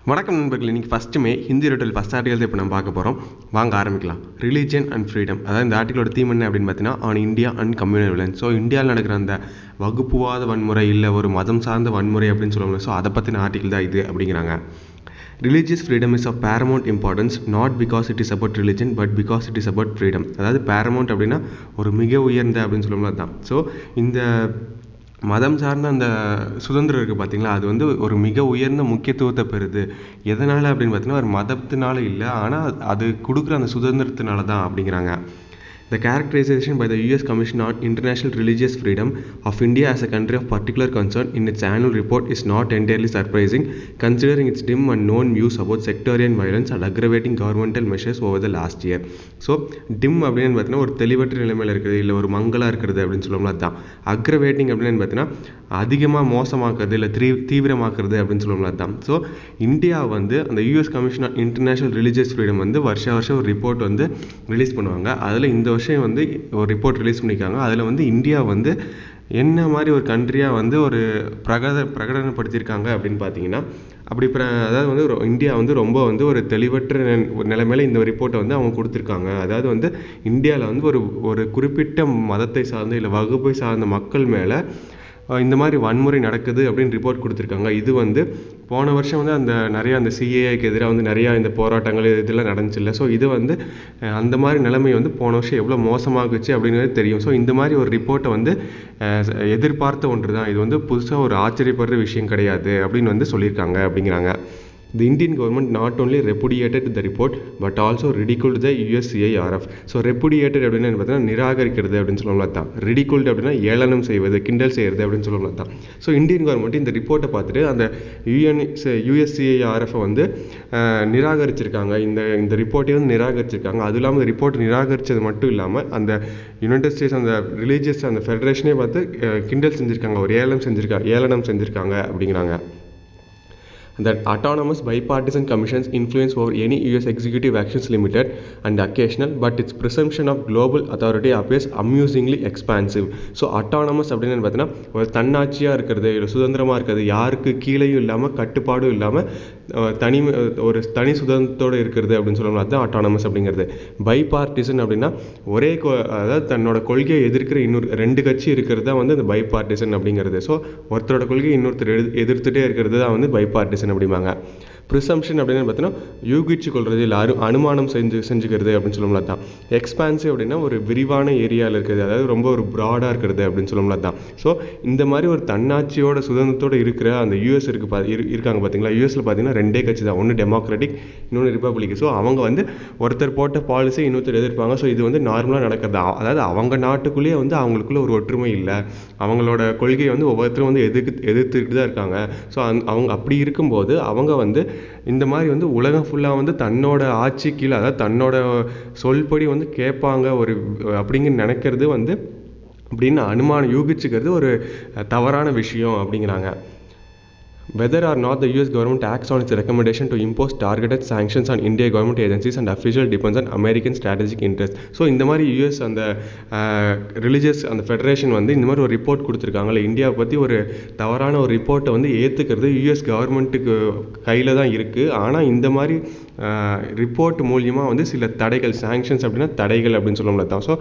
வணக்கம் நண்பர்கள். இன்றைக்கி ஃபஸ்ட்டுமே ஹிந்தி எடிட்டோரியல் ஃபஸ்ட் ஆர்டிகல் இப்போ நம்ம பார்க்க போகிறோம். வாங்க ஆரம்பிக்கலாம். ரிலீஜன் அண்ட் ஃப்ரீடம், அதாவது இந்த ஆர்டிகளோட தீம் என்ன அப்படின்னு பார்த்தீங்கன்னா on India and communal violence. So இந்தியாவில் நடக்கிற அந்த வகுப்புவாத வன்முறை இல்லை ஒரு மதம் சார்ந்த வன்முறை அப்படின்னு சொல்லுவாங்க. ஸோ அதை பற்றின ஆர்டிகல் தான் இது அப்படிங்கிறாங்க. Religious freedom is of paramount importance not because it is about religion but because it is about freedom. அதாவது பேரமௌண்ட் அப்படின்னா ஒரு மிக உயர்ந்த அப்படின்னு சொல்லுவோம்ல அதுதான். ஸோ இந்த மதம் சார்ந்த அந்த சுதந்திரம் இருக்குது பார்த்தீங்களா, அது வந்து ஒரு மிக உயர்ந்த முக்கியத்துவத்தை பெறுது. எதனால் அப்படின்னு பார்த்தீங்கன்னா ஒரு மதத்தினால இல்லை, ஆனால் அது கொடுக்குற அந்த சுதந்திரத்தினால தான் அப்படிங்கிறாங்க. The characterization by the US Commission on International Religious Freedom of India as a country of particular concern in its annual report is not entirely surprising, considering its dim and known views about sectarian violence and aggravating governmental measures over the last year. So டிம் அப்படின்னு பார்த்தீங்கன்னா ஒரு தெளிவற்ற நிலைமையில் இருக்கிறது, இல்லை ஒரு மங்கலாக இருக்கிறது அப்படின்னு சொல்லுவோம்ல அதுதான். அக்ரவேட்டிங் அப்படின்னு பார்த்தீங்கன்னா அதிகமாக மோசமாக்குறது இல்லை தீவிரமாக்குறது அப்படின்னு சொல்லுவோம்ல அதுதான். ஸோ இந்தியா வந்து அந்த US Commission on International Religious Freedom வந்து வருஷம் ஒரு ரிப்போர்ட் வந்து ரிலீஸ் பண்ணுவாங்க. அதில் இந்த வருஷம் வந்து ஒரு ரிப்போர்ட் ரிலீஸ் பண்ணியிருக்காங்க. அதில் வந்து இந்தியா வந்து என்ன மாதிரி ஒரு கண்ட்ரியாக வந்து ஒரு பிரகடனப்படுத்தியிருக்காங்க அப்படின்னு பார்த்தீங்கன்னா அதாவது வந்து இந்தியா வந்து ரொம்ப வந்து ஒரு தெளிவற்ற ஒரு நிலைமையில இந்த ரிப்போர்ட்டை வந்து அவங்க கொடுத்துருக்காங்க. அதாவது வந்து இந்தியாவில் வந்து ஒரு குறிப்பிட்ட மதத்தை சார்ந்த இல்லை வகுப்பை சார்ந்த மக்கள் மேலே இந்த மாதிரி வன்முறை நடக்குது அப்படின்னு ரிப்போர்ட் கொடுத்துருக்காங்க. இது வந்து போன வருஷம் வந்து அந்த சிஏஏக்கு எதிராக வந்து நிறையா இந்த போராட்டங்கள் இதெல்லாம் நடந்துச்சுல்ல. ஸோ இது வந்து அந்த மாதிரி நிலைமை வந்து போன வருஷம் எவ்வளோ மோசமாகுச்சு அப்படிங்கிறது தெரியும். ஸோ இந்த மாதிரி ஒரு ரிப்போர்ட்டை வந்து எதிர்பார்த்த ஒன்று தான். இது வந்து புதுசாக ஒரு ஆச்சரியப்படுற விஷயம் கிடையாது அப்படின்னு வந்து சொல்லியிருக்காங்க அப்படிங்கிறாங்க. The Indian government not only repudiated the report but also ridiculed the USCIRF. So repudiated அப்படின்னா பார்த்தீங்கன்னா நிராகரிக்கிறது அப்படின்னு சொல்லுவாங்க தான். ridiculed அப்படின்னா ஏளனம் செய்வது, கிண்டல் செய்கிறது அப்படின்னு சொல்லுவாங்க தான். ஸோ இந்தியன் கவர்மெண்ட் இந்த ரிப்போர்ட்டை பார்த்துட்டு அந்த USCIRF வந்து நிராகரிச்சிருக்காங்க. இந்த ரிப்போர்ட்டை வந்து நிராகரிச்சிருக்காங்க. அதுவும் இல்லாமல் இந்த ரிப்போர்ட் நிராகரித்தது மட்டும் இல்லாமல் அந்த யுனைடெட் ஸ்டேட்ஸ் அந்த ரிலீஜியஸ் அந்த ஃபெடரேஷனே பார்த்து கிண்டல் செஞ்சுருக்காங்க, ஒரு ஏளனம் செஞ்சுருக்காங்க அப்படிங்கிறாங்க. That autonomous bipartisan commission's influence over any US executive actions limited and occasional, but its presumption of global authority appears amusingly expansive. So autonomous அப்படின்னு பார்த்தீங்கன்னா ஒரு தன்னாட்சியாக இருக்கிறது, இல்லை சுதந்திரமாக இருக்கிறது, யாருக்கு கீழேயும் இல்லாமல் கட்டுப்பாடும் இல்லாமல் ஒரு தனி சுதந்திரத்தோடு இருக்கிறது அப்படின்னு சொல்லுவாங்க. அதுதான் autonomous அப்படிங்கிறது. பைபார்ட்டிசன் அப்படின்னா அதாவது தன்னோட கொள்கையை எதிர்க்கிற இன்னொரு ரெண்டு கட்சி இருக்கிறது தான் வந்து அந்த பைபார்ட்டிசன் அப்படிங்கிறது. ஸோ ஒருத்தரோட கொள்கையை இன்னொருத்தர் எதிர்த்துட்டே இருக்கிறது தான் வந்து பைபார்ட்டிசன் அப்படிம்பாங்க. ப்ரிசம்ஷன் அப்படின்னு பார்த்தீங்கன்னா யூகிச்சு கொள்வது இல்லை அனுமானம் செஞ்சுக்கிறது அப்படின்னு சொல்லுவோம்ல தான். எக்ஸ்பான்சிவ் அப்படின்னா ஒரு விரிவான ஏரியாவில் இருக்கிறது, அதாவது ரொம்ப ஒரு ப்ராடாக இருக்கிறது அப்படின்னு சொல்லுவோம்ல தான். ஸோ இந்த மாதிரி ஒரு தன்னாட்சியோட சுதந்திரத்தோடு இருக்கிற அந்த யூஎஸ் இருக்காங்க பார்த்தீங்களா. யூஎஸில் பார்த்தீங்கன்னா ரெண்டே கட்சி தான், ஒன்று டெமோக்ராட்டிக், இன்னொன்று ரிப்பப்ளிக். ஸோ அவங்க வந்து ஒருத்தர் போட்ட பாலிசி இன்னொருத்தர் எதிர்ப்பாங்க. ஸோ இது வந்து நார்மலாக நடக்கிறது. அதாவது அவங்க நாட்டுக்குள்ளேயே வந்து அவங்களுக்குள்ள ஒரு ஒற்றுமை இல்லை, அவங்களோட கொள்கையை வந்து ஒவ்வொருத்தரும் வந்து எதிர்த்துக்கிட்டு தான் இருக்காங்க. ஸோ அவங்க அப்படி இருக்கும்போது அவங்க வந்து இந்த மாதிரி வந்து உலகம் ஃபுல்லாக வந்து தன்னோட ஆட்சி கீழே, அதாவது தன்னோட சொல்படி வந்து கேட்பாங்க ஒரு அப்படிங்கிற நினைக்கிறது வந்து அப்படின்னு அனுமானம் யூகிச்சுக்கிறது ஒரு தவறான விஷயம் அப்படிங்கிறாங்க. Whether or not the US government acts on its recommendation to impose targeted sanctions on Indian government agencies and officials depends on American strategic interests. So இந்த மாதிரி US அந்த ரிலீஜியஸ் அந்த ஃபெடரேஷன் வந்து இந்த மாதிரி ஒரு ரிப்போர்ட் கொடுத்துருக்காங்கல்ல, இந்தியாவை பற்றி ஒரு தவறான ஒரு ரிப்போர்ட்டை வந்து ஏற்றுக்கிறது US கவர்மெண்ட்டுக்கு கையில் தான் இருக்குது. ஆனால் இந்த மாதிரி ரிப்போர்ட் மூலியமாக வந்து சில தடைகள், சாங்ஷன்ஸ் அப்படின்னா தடைகள் அப்படின்னு சொல்லுவோம்ல தான். ஸோ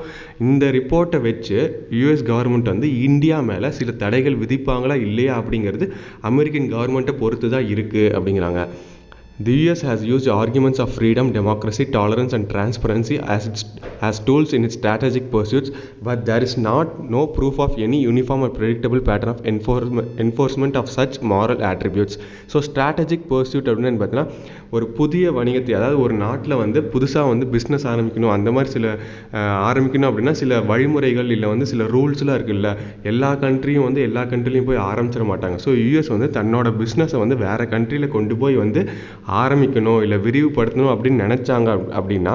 இந்த ரிப்போர்ட்டை வச்சு US கவர்மெண்ட் வந்து இந்தியா மேலே சில தடைகள் விதிப்பாங்களா இல்லையா அப்படிங்கிறது அமெரிக்கன் கவர்மெண்ட்டை பொறுத்து தான் இருக்குது அப்படிங்கிறாங்க. The US has used arguments of freedom, democracy, tolerance and transparency as tools in its strategic pursuits, but there is no proof of any uniform or predictable pattern of enforcement of such moral attributes. So strategic pursuit அப்படின்னு பார்த்தீங்கன்னா ஒரு புதிய வணிகத்தை, அதாவது ஒரு நாட்டில் வந்து புதுசாக வந்து பிஸ்னஸ் ஆரம்பிக்கணும், அந்த மாதிரி சில ஆரம்பிக்கணும் அப்படின்னா சில வழிமுறைகள் இல்லை வந்து சில ரூல்ஸ்லாம் இருக்குல்ல. எல்லா கண்ட்ரிலையும் போய் ஆரம்பிச்சிட மாட்டாங்க. ஸோ US வந்து தன்னோட பிஸ்னஸை வந்து வேறு கண்ட்ரியில் கொண்டு போய் வந்து ஆரம்பிக்கணும் இல்லை விரிவுபடுத்தணும் அப்படின்னு நினச்சாங்க அப்படின்னா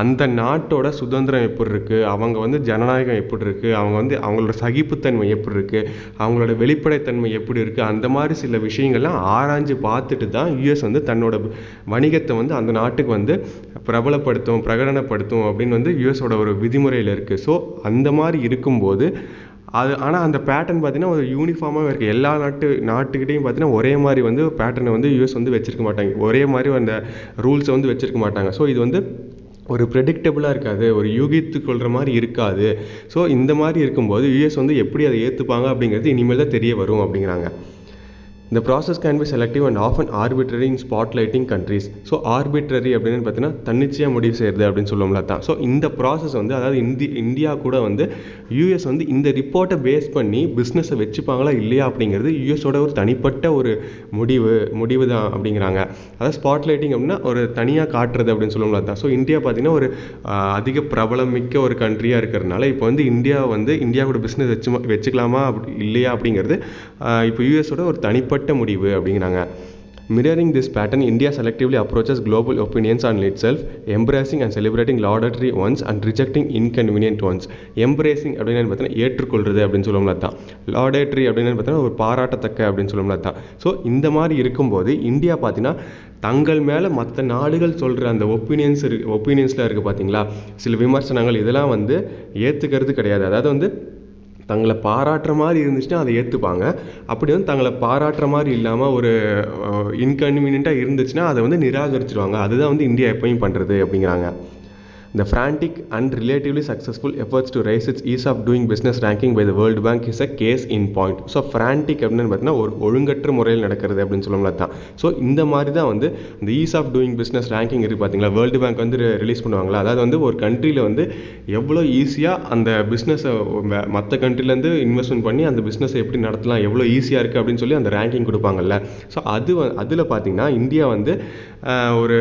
அந்த நாட்டோட சுதந்திரம் எப்படி இருக்குது, அவங்க வந்து ஜனநாயகம் எப்படி இருக்குது, அவங்க வந்து அவங்களோட சகிப்புத்தன்மை எப்படி இருக்குது, அவங்களோட வெளிப்படைத்தன்மை எப்படி இருக்குது, அந்த மாதிரி சில விஷயங்கள்லாம் ஆராய்ஞ்சு பார்த்துட்டு தான் US வந்து தன்னோட வணிகத்தை வந்து அந்த நாட்டுக்கு வந்து பிரகடனப்படுத்தும் அப்படின்னு வந்து USோட ஒரு விதிமுறையில் இருக்குது. ஸோ அந்த மாதிரி இருக்கும்போது ஆனால் அந்த பேட்டர்ன் பார்த்தீங்கன்னா ஒரு யூனிஃபார்மாகவே இருக்குது. எல்லா நாட்டுக்கிட்டையும் பார்த்தீங்கன்னா ஒரே மாதிரி வந்து பேட்டர்னை வந்து யூஎஸ் வந்து வச்சிருக்க மாட்டாங்க, ஒரே மாதிரி அந்த ரூல்ஸை வந்து வச்சிருக்க மாட்டாங்க. ஸோ இது வந்து ஒரு ப்ரெடிக்டபுளாக இருக்காது, ஒரு யூகித்து கொள்கிற மாதிரி இருக்காது. ஸோ இந்த மாதிரி இருக்கும்போது யூஎஸ் வந்து எப்படி அதை ஏற்றுப்பாங்க அப்படிங்கிறது இனிமேல் தான் தெரிய வரும் அப்படிங்கிறாங்க. The process can be selective and often arbitrary in spotlighting countries. So arbitrary அப்படின்னு பார்த்தீங்கன்னா தன்னிச்சையாக முடிவு செய்கிறது அப்படின்னு சொல்லுவோம்ல தான். ஸோ இந்த ப்ராசஸ் வந்து அதாவது இந்தியா கூட வந்து யூஎஸ் வந்து இந்த ரிப்போர்ட்டை பேஸ் பண்ணி பிஸ்னஸை வச்சுப்பாங்களா இல்லையா அப்படிங்கிறது யூஎஸோட ஒரு தனிப்பட்ட ஒரு முடிவு தான் அப்படிங்கிறாங்க. அதாவது ஸ்பாட்லைட்டிங் அப்படின்னா ஒரு தனியாக காட்டுறது அப்படின்னு சொல்லுவோம்ல தான். ஸோ இந்தியா பார்த்தீங்கன்னா ஒரு அதிக பிரபலம் மிக்க ஒரு கண்ட்ரியாக இருக்கிறதுனால இப்போ வந்து இந்தியா கூட பிஸ்னஸ் வச்சுக்கலாமா இல்லையா அப்படிங்கிறது இப்போ யூஎஸோட ஒரு தனிப்பட்ட முடிவு அப்படிங்கிறாங்க. Mirroring this pattern, India selectively approaches global opinions on itself, embracing and celebrating laudatory ones and rejecting inconvenient ones. Embracing அப்படின்னு பார்த்தீங்கன்னா ஏற்றுக்கொள்வது அப்படின்னு சொல்லுவோம்ல தான். laudatory அப்படின்னு பார்த்தீங்கன்னா ஒரு பாராட்டத்தக்க அப்படின்னு சொல்லுவோம்ல தான். ஸோ இந்த மாதிரி இருக்கும்போது இந்தியா பார்த்தீங்கன்னா தங்கள் மேலே மற்ற நாடுகள் சொல்கிற அந்த ஒப்பீனியன்ஸில் இருக்குது பார்த்தீங்களா, சில விமர்சனங்கள் இதெல்லாம் வந்து ஏற்றுக்கிறது கிடையாது. அதாவது வந்து தங்களை பாராட்டுற மாதிரி இருந்துச்சுன்னா அதை ஏற்றுப்பாங்க. அப்படி வந்து தங்களை பாராட்டுற மாதிரி இல்லாமல் ஒரு இன்கன்வீனியண்ட்டாக இருந்துச்சுன்னா அதை வந்து நிராகரிச்சிடுவாங்க. அதுதான் வந்து இந்தியா எப்பயும் பண்ணுறது அப்படிங்கிறாங்க. The frantic and relatively successful efforts to raise its ease of doing business ranking by the World Bank is a case in point. So frantic அப்படின்னு பார்த்தீங்கன்னா ஒரு ஒழுங்கற்ற முறையில் நடக்கிறது அப்படின்னு சொல்லுவோம்ல தான். ஸோ இந்த மாதிரி தான் வந்து இந்த ease of doing business ranking இருக்குது பார்த்தீங்களா, வேர்ல்டு பேங்க் வந்து ரிலீஸ் பண்ணுவாங்களா. அதாவது வந்து ஒரு கண்ட்ரியில் வந்து எவ்வளோ ஈஸியாக அந்த பிஸ்னஸை மற்ற கண்ட்ரிலேருந்து இன்வெஸ்ட்மெண்ட் பண்ணி அந்த பிஸ்னஸை எப்படி நடத்தலாம், எவ்வளோ ஈஸியாக இருக்குது அப்படின்னு சொல்லி அந்த ரேங்கிங் கொடுப்பாங்கல்ல. ஸோ அதில் பார்த்தீங்கன்னா இந்தியா வந்து ஒரு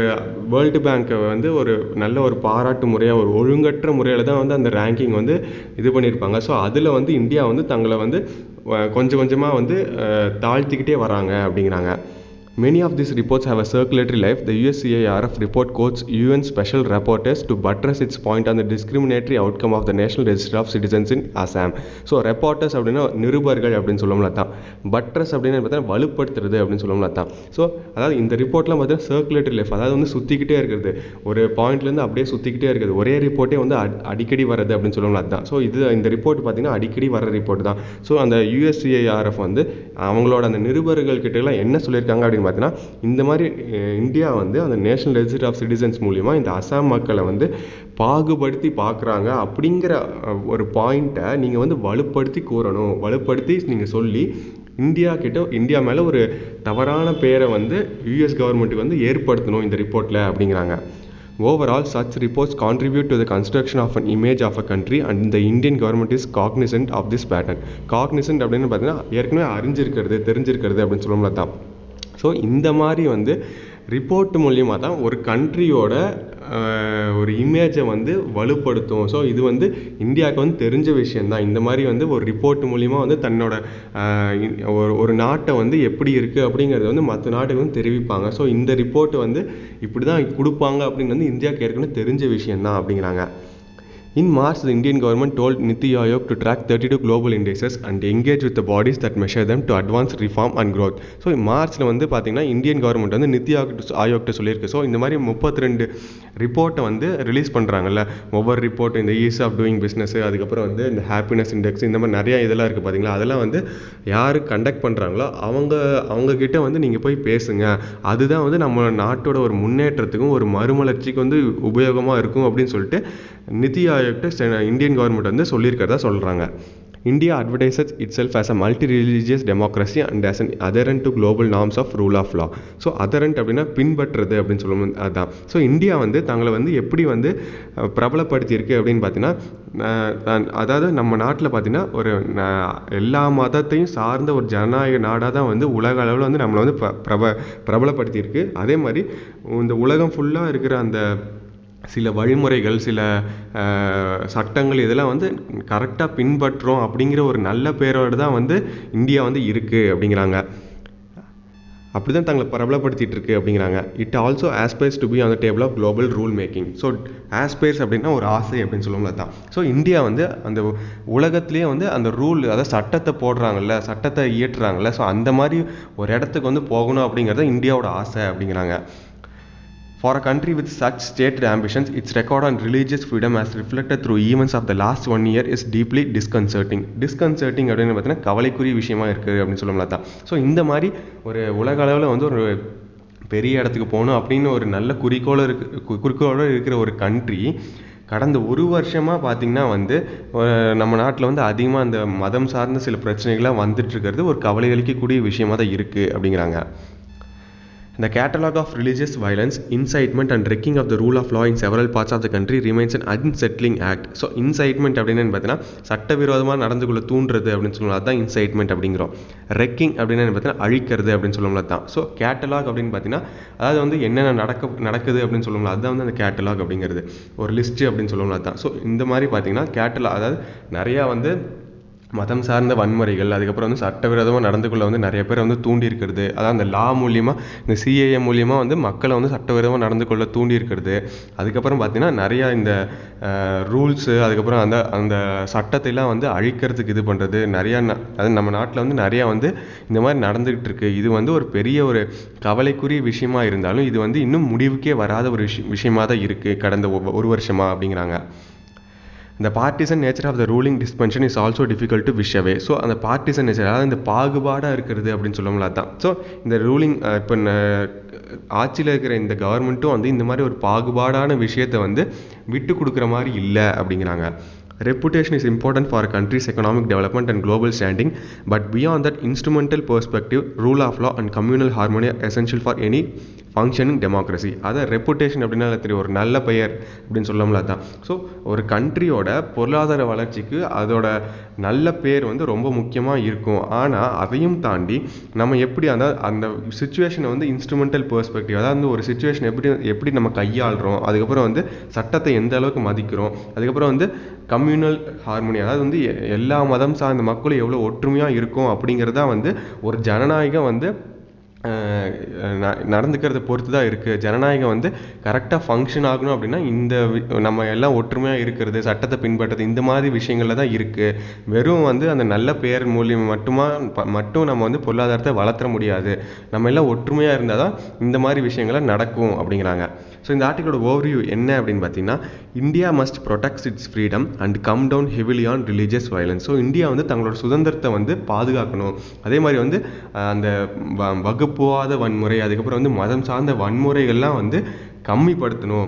வேர்ல்டு பேங்க்கை வந்து ஒரு நல்ல ஒரு பாராட்டு முறையாக ஒரு ஒழுங்கற்ற முறையில் தான் வந்து அந்த ரேங்கிங் வந்து இது பண்ணியிருப்பாங்க. ஸோ அதில் வந்து இந்தியா வந்து தங்களை வந்து கொஞ்சம் கொஞ்சமாக வந்து தாழ்த்திக்கிட்டே வராங்க அப்படிங்கிறாங்க. Many of these reports have a circulatory life. The USCIRF report quotes UN special rapporteurs to buttress its point on the discriminatory outcome of the National Register of Citizens in Assam. So reporters அப்படின்னா நிருபர்கள் அப்படின்னு சொல்லுவோம்ல தான். Buttress அப்படின்னு பார்த்தீங்கன்னா வலுப்படுத்துறது அப்படின்னு சொல்லுவோம்ல தான். ஸோ அதாவது இந்த ரிப்போர்ட்லாம் பார்த்தீங்கன்னா சர்க்குலேட்டரி லைஃப், அதாவது வந்து சுற்றிக்கிட்டே இருக்கிறது, ஒரு பாயிண்ட்லேருந்து அப்படியே சுற்றிக்கிட்டே இருக்குது, ஒரே ரிப்போர்ட்டே வந்து அடிக்கடி வர்றது அப்படின்னு சொல்லுவோம்ல தான். ஸோ இந்த ரிப்போர்ட் பார்த்தீங்கன்னா அடிக்கடி வர ரிப்போர்ட் தான். ஸோ அந்த USCIRF வந்து அவங்களோட அந்த நிருபர்கள் கிட்டலாம் என்ன சொல்லியிருக்காங்க அப்படின்னு பார்த்தீங்கன்னா இந்த மாதிரி இந்தியா வந்து அந்த நேஷனல் ரெஜிஸ்டர் ஆஃப் சிட்டிசன்ஸ் மூலிமா இந்த அசாம் மக்களை வந்து பாகுபடுத்தி பார்க்குறாங்க அப்படிங்கிற ஒரு பாயிண்ட்டை நீங்கள் வந்து வலுப்படுத்தி கூறணும், வலுப்படுத்தி நீங்கள் சொல்லி இந்தியா மேலே ஒரு தவறான பேரை வந்து யூஎஸ் கவர்மெண்ட்டுக்கு வந்து ஏற்படுத்தணும் இந்த ரிப்போர்ட்டில் அப்படிங்கிறாங்க. Overall, such reports contribute to the construction of an image of a country and the Indian government is cognizant of this pattern. Cognizant அப்படின்னு பார்த்தீங்கன்னா ஏற்கனவே தெரிஞ்சிருக்கிறது அப்படின்னு சொல்லுவோம்ல தான். ஸோ இந்த மாதிரி வந்து ரிப்போர்ட் மூலியமாக தான் ஒரு கண்ட்ரியோட ஒரு இமேஜை வந்து வலுப்படுத்தும். ஸோ இது வந்து இந்தியாவுக்கு வந்து தெரிஞ்ச விஷயந்தான். இந்த மாதிரி வந்து ஒரு ரிப்போர்ட் மூலிமா வந்து தன்னோட ஒரு நாட்டை வந்து எப்படி இருக்குது அப்படிங்கிறத வந்து மற்ற நாட்டுக்கு வந்து தெரிவிப்பாங்க. ஸோ இந்த ரிப்போர்ட் வந்து இப்படி தான் கொடுப்பாங்க அப்படின்னு வந்து இந்தியாவுக்கு ஏற்கனவே தெரிஞ்ச விஷயந்தான் அப்படிங்கிறாங்க. In March, the Indian government told Niti Aayog to track 32 global indices and engage with the bodies that measure them to advance reform and growth. So மார்ச்சில் வந்து பார்த்தீங்கன்னா இந்தியன் கவர்மெண்ட் வந்து நித்தி ஆயோக்கிட்ட சொல்லியிருக்கு. ஸோ இந்த மாதிரி 32 ரிப்போர்ட்டை வந்து ரிலீஸ் பண்ணுறாங்கல்ல, ஒவ்வொரு ரிப்போர்ட் இந்த ஈஸ் ஆஃப் டூயிங் பிஸ்னஸ், அதுக்கப்புறம் வந்து இந்த ஹாப்பினஸ் இண்டெக்ஸ், இந்த மாதிரி நிறையா இதெல்லாம் இருக்குது பார்த்தீங்களா. அதெல்லாம் வந்து யார் கண்டக்ட் பண்ணுறாங்களோ அவங்கக்கிட்ட வந்து நீங்கள் போய் பேசுங்க. அதுதான் வந்து நம்ம நாட்டோட ஒரு முன்னேற்றத்துக்கும் ஒரு மறுமலர்ச்சிக்கு வந்து உபயோகமாக இருக்கும் அப்படின்னு சொல்லிட்டு நிதி ஆயோக்கிட்ட இந்தியன் கவர்மெண்ட் வந்து சொல்லியிருக்கிறதா சொல்கிறாங்க. India advertises itself as a multi-religious democracy and as an adherent to global norms of rule of law. So adherent அப்படின்னா பின்பற்றுறது அப்படின்னு சொல்லுவோம் அதுதான். ஸோ இந்தியா வந்து தங்களை வந்து எப்படி வந்து பிரபலப்படுத்தியிருக்கு அப்படின்னு பார்த்தீங்கன்னா, அதாவது நம்ம நாட்டில் பார்த்தீங்கன்னா ஒரு எல்லா மதத்தையும் சார்ந்த ஒரு ஜனநாயக நாடாக தான் வந்து உலக அளவில் வந்து நம்மளை வந்து பிரபலப்படுத்தியிருக்கு. அதே மாதிரி இந்த உலகம் ஃபுல்லாக இருக்கிற அந்த சில வழிமுறைகள், சில சட்டங்கள் இதெல்லாம் வந்து கரெக்டாக பின்பற்றுறோம் அப்படிங்கிற ஒரு நல்ல பேரோடு தான் வந்து இந்தியா வந்து இருக்குது அப்படிங்கிறாங்க. அப்படி தான் தங்களை பிரபலப்படுத்திட்டு இருக்கு அப்படிங்கிறாங்க. It also aspires to be on the table of global rule making. So aspires அப்படின்னா ஒரு ஆசை அப்படின்னு சொல்லுவோம்ல தான். ஸோ இந்தியா வந்து அந்த உலகத்துலேயே வந்து அந்த ரூல், அதாவது சட்டத்தை போடுறாங்கல்ல, சட்டத்தை இயற்றுறாங்கல்ல, ஸோ அந்த மாதிரி ஒரு இடத்துக்கு வந்து போகணும் அப்படிங்கிறத இந்தியாவோட ஆசை அப்படிங்கிறாங்க. For a country with such stated ambitions, its record on religious freedom as reflected through events of the last 1 year is deeply disconcerting. Disconcerting அப்படின்னு பார்த்தீங்கன்னா கவலைக்குரிய விஷயமா இருக்குது அப்படின்னு சொல்லலாம் தான். ஸோ இந்த மாதிரி ஒரு உலக அளவில் வந்து ஒரு பெரிய இடத்துக்கு போகணும் அப்படின்னு ஒரு நல்ல குறிக்கோளோடு இருக்கிற ஒரு கண்ட்ரி கடந்த ஒரு வருஷமாக பார்த்திங்கன்னா வந்து நம்ம நாட்டில் வந்து அதிகமாக அந்த மதம் சார்ந்த சில பிரச்சனைகள்லாம் வந்துட்டுருக்கிறது ஒரு கவலையளிக்கக்கூடிய விஷயமாக தான் இருக்குது அப்படிங்கிறாங்க. The catalogue of religious violence, incitement and wrecking of the rule of law in several parts of the country remains an unsettling act. So incitement அப்படின்னு பார்த்தீங்கன்னா சட்டவிரோதமாக நடந்து கொள்ள தூண்டுறது அப்படின்னு சொல்லலாம், அதுதான் இன்சைட்மெண்ட் அப்படிங்கிறோம். ரெக்கிங் அப்படின்னு பார்த்தீங்கன்னா அழிக்கிறது அப்படின்னு சொல்லலாம் தான். ஸோ கேட்டலாக் அப்படின்னு பார்த்தீங்கன்னா அதாவது வந்து என்னென்ன நடக்குது அப்படின்னு சொல்லலாம், அதுதான் வந்து அந்த கேட்டலாக் அப்படிங்கிறது ஒரு லிஸ்ட்டு அப்படின்னு சொல்லலாம் தான். ஸோ இந்த மாதிரி பார்த்தீங்கன்னா கேட்டலாக் அதாவது நிறையா வந்து மதம் சார்ந்த வன்முறைகள், அதுக்கப்புறம் வந்து சட்டவிரோதமாக நடந்து கொள்ள வந்து நிறைய பேர் வந்து தூண்டி இருக்கிறது, அதாவது அந்த லா மூலியமாக இந்த சிஏஏ மூலியமாக வந்து மக்களை வந்து சட்டவிரோதமாக நடந்து கொள்ள தூண்டி இருக்கிறது. அதுக்கப்புறம் பார்த்திங்கன்னா நிறையா இந்த ரூல்ஸு, அதுக்கப்புறம் அந்த அந்த சட்டத்தைலாம் வந்து அழிக்கிறதுக்கு இது பண்ணுறது நிறையா அது நம்ம நாட்டில் வந்து நிறையா வந்து இந்த மாதிரி நடந்துக்கிட்டு இருக்குது. இது வந்து ஒரு பெரிய ஒரு கவலைக்குரிய விஷயமா இருந்தாலும் இது வந்து இன்னும் முடிவுக்கே வராத ஒரு விஷயமாக தான் இருக்குது கடந்த ஒரு வருஷமாக அப்படிங்கிறாங்க. The partisan nature of the ruling dispensation is also difficult to wish away. So அந்த பார்ட்டிசன் நேச்சர் அதாவது இந்த பாகுபாடாக இருக்கிறது அப்படின்னு சொல்லலாம் தான். ஸோ இந்த ரூலிங் இப்போ ஆட்சியில் இருக்கிற இந்த கவர்மெண்ட்டும் வந்து இந்த மாதிரி ஒரு பாகுபாடான விஷயத்தை வந்து விட்டு கொடுக்குற மாதிரி இல்லை அப்படிங்கிறாங்க. Reputation is important for a country's economic development and global standing, but beyond that instrumental perspective, rule of law and communal harmony are essential for any functioning democracy. அதான் ரெப்புடேஷன் அப்படின்னா தெரியும், ஒரு நல்ல பெயர் அப்படின்னு சொல்லலாம்ல தான். ஸோ ஒரு கண்ட்ரியோட பொருளாதார வளர்ச்சிக்கு அதோட நல்ல பேர் வந்து ரொம்ப முக்கியமாக இருக்கும். ஆனால் அதையும் தாண்டி நம்ம எப்படி அந்த சுச்சுவேஷனை வந்து இன்ஸ்ட்ருமெண்டல் பெர்ஸ்பெக்டிவ், அதாவது ஒரு சுச்சுவேஷன் எப்படி நம்ம கையாளுறோம், அதுக்கப்புறம் வந்து சட்டத்தை எந்த அளவுக்கு மதிக்கிறோம், அதுக்கப்புறம் வந்து கம்யூனல் ஹார்மோனி, அதாவது வந்து எல்லா மதம் சார்ந்த மக்களும் எவ்வளோ ஒற்றுமையாக இருக்கும் அப்படிங்கிறதா வந்து ஒரு ஜனநாயகம் வந்து நடந்துக்கிறத பொறுத்து தான் இருக்குது. ஜனநாயகம் வந்து கரெக்டாக ஃபங்க்ஷன் ஆகணும் அப்படின்னா இந்த நம்ம எல்லாம் ஒற்றுமையாக இருக்கிறது, சட்டத்தை பின்பற்றுறது, இந்த மாதிரி விஷயங்களில் தான் இருக்குது. வெறும் வந்து அந்த நல்ல பெயர் மூலியம் மட்டும் நம்ம வந்து பொருளாதாரத்தை வளர்த்துற முடியாது. நம்ம எல்லாம் ஒற்றுமையாக இருந்தால் தான் இந்த மாதிரி விஷயங்கள்லாம் நடக்கும் அப்படிங்கிறாங்க. ஸோ இந்த ஆர்டிக்கலோட ஓவர்வியூ என்ன அப்படின்னு பார்த்தீங்கன்னா, India must protect its freedom and come down heavily on religious violence. So India வந்து தங்களோட சுதந்திரத்தை வந்து பாதுகாக்கணும். அதே மாதிரி வந்து அந்த வகுப்புவாத வன்முறை, அதுக்கப்புறம் வந்து மதம் சார்ந்த வன்முறைகள்லாம் வந்து கம்மிப்படுத்தணும்,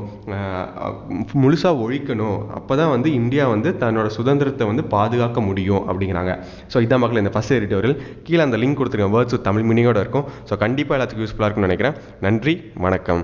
முழுசாக ஒழிக்கணும். அப்போ தான் வந்து இந்தியா வந்து தன்னோட சுதந்திரத்தை வந்து பாதுகாக்க முடியும் அப்படிங்கிறாங்க. ஸோ இதான் மக்கள் இந்த ஃபஸ்ட் எடிட்டோரியல். கீழே அந்த லிங்க் கொடுத்துருங்க, வேர்ட்ஸ் வித் தமிழ் மீனிங்கோட இருக்கும். ஸோ கண்டிப்பாக எல்லாத்துக்கும் யூஸ்ஃபுல்லாக இருக்கும்னு நினைக்கிறேன். நன்றி, வணக்கம்.